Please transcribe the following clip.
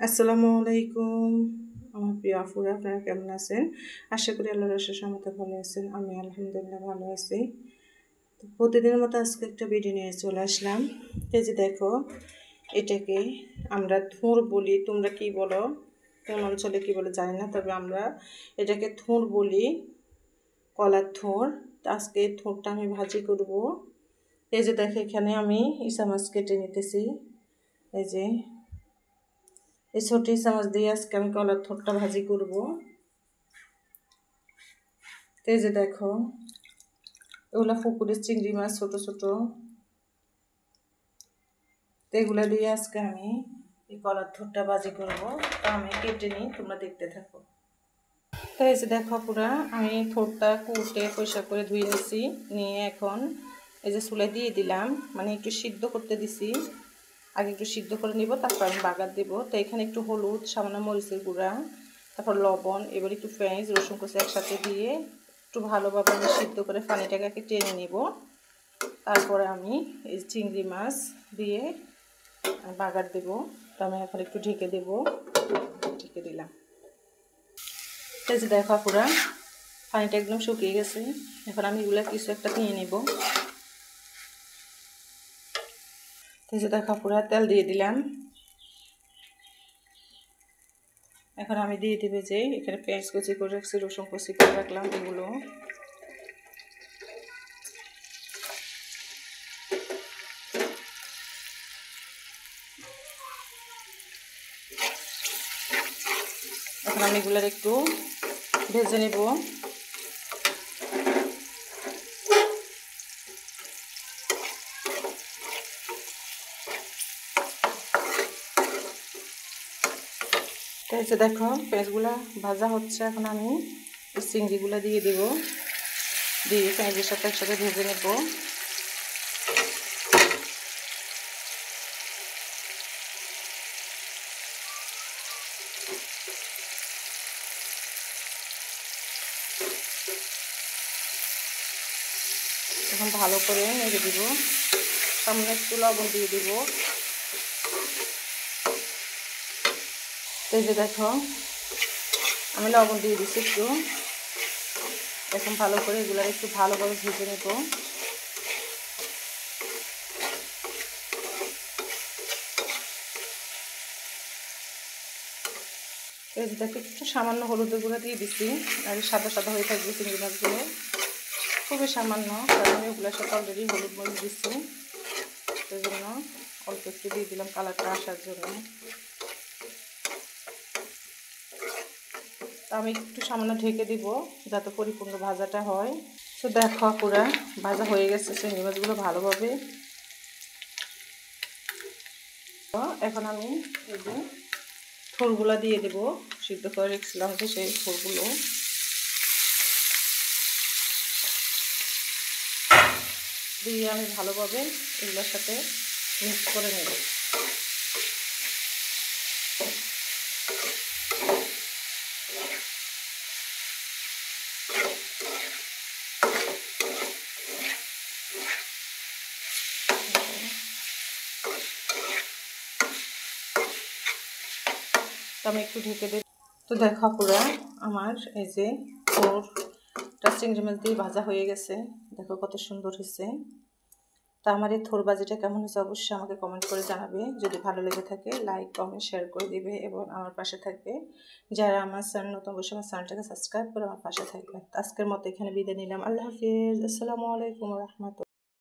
আসসালামু আলাইকুম আমার প্রিয় আপুরা, আপনারা কেমন আছেন? আশা করি আল্লাহর অশেষ রহমতে ভালো আছেন। আমি আলহামদুলিল্লাহ ভালো আছি। তো প্রতিদিনের মতো আজকে একটা ভিডিও নিয়ে চলে আসলাম। এই যে দেখো, এটাকে আমরা থোড় বলি, তোমরা কি বলো, কোন অঞ্চলে কি বলে জানি না, তবে আমরা এটাকে থোড় বলি, কলার থোড়। তো আজকে এই থোড়টা আমি ভাজি করব। এই যে দেখো, এখানে আমি ইসা মাছ কেটে নিতেছি। এই যে এই ছোট চামচ দিয়ে আজকে আমি কলার থোড়টা ভাজি করব। এই যে দেখো, এগুলা পুকুরের চিংড়ি মাছ, ছোট ছোট। এগুলা দিয়ে আজকে আমি এই কলার থোড়টা ভাজি করব। তা আমি কেটে নিই, তোমরা দেখতে থাকো। তো এই যে দেখো পুরা, আমি থোড়টা কুটে পরিষ্কার করে ধুয়ে নিয়েছি। নিয়ে এখন এই যে চুলায় দিয়ে দিলাম, মানে একটু সিদ্ধ করতে দিছি। আগে একটু সিদ্ধ করে নিব, তারপর আমি বাগার দেব। তো এখানে একটু হলুদ, সামান্য মরিচের গুঁড়া, তারপর লবণ, এবার একটু পেঁয়াজ রসুন কুচি একসাথে দিয়ে একটু ভালোভাবে আমি সিদ্ধ করে পানিটাকে টেনে নিব। তারপরে আমি এই চিংড়ি মাছ দিয়ে বাগার দেব। তো আমি এখন একটু ঢেকে দেব, ঢেকে দিলাম। এই যে দেখো পুরা পানিটা একদম শুকিয়ে গেছে। এখন আমি এগুলা কিছু একটা নিয়ে নেব। এই যে দেখো পুরা তেল দিয়ে দিলাম। এখন আমি দিয়ে দিবে যে এখানে পেঁয়াজ কুচি করে রাখছি, রসুন কুচি করে রাখলাম, এগুলো এখন আমি এগুলার একটু ভেজে নেব। এই যে দেখো পেঁয়াজগুলা ভাজা হচ্ছে। এখন আমি এই চিংড়িগুলা দিয়ে দেব, দিয়ে পেঁয়াজের সাথে একসাথে ভেজে নেব। এখন ভালো করে নেড়ে দিব, সামনে একটু লবণ দিয়ে দিব। এই যে দেখো আমি লবণ দিয়ে দিচ্ছি একটু। এখন ভালো করে এগুলো একটু ভালোভাবে ভেজে নেব। এই যে দেখো একটু সামান্য হলুদের গুঁড়া দিয়ে দিচ্ছি, আর সাদা সাদা হয়ে থাকবে চিংড়ি মাছগুলো, খুবই সামান্য, কারণ আমি ওগুলোর সাথে অলরেডি হলুদ মরিচ দিচ্ছি। সেই জন্য অল্প একটু দিয়ে দিলাম কালারটা আসার জন্য। আমি একটু সামান্য ঢেকে দিব যাতে পরিপূর্ণ ভাজাটা হয়। তো দেখো পুরা ভাজা হয়ে গেছে চিংড়ি মাছগুলো ভালোভাবে। এখন আমি এই যে থোড়গুলো দিয়ে দেবো, সিদ্ধ করে রেখেছিলাম যে সেই থোড়গুলো দিয়ে আমি ভালোভাবে এগুলোর সাথে মিক্স করে নেব। তো আমি একটু ঢেকে দেব। তো দেখো পুরা আমার এই যে থোড়টা চিংড়ি মাছ দিয়ে ভাজা হয়ে গেছে। দেখো কত সুন্দর হয়েছে। তা আমার এই থোড় ভাজিটা কেমন হয়েছে অবশ্যই আমাকে কমেন্ট করে জানাবে। যদি ভালো লেগে থাকে লাইক কমেন্ট শেয়ার করে দিবে এবং আমার পাশে থাকবে। যারা আমার চ্যানেল নতুন, অবশ্যই আমার চ্যানেলটাকে সাবস্ক্রাইব করে আমার পাশে থাকবে। আজকের মতো এখানে বিদায় নিলাম। আল্লাহ হাফিজ। আসসালামু আলাইকুম ওয়া রাহমাতুল্লাহ।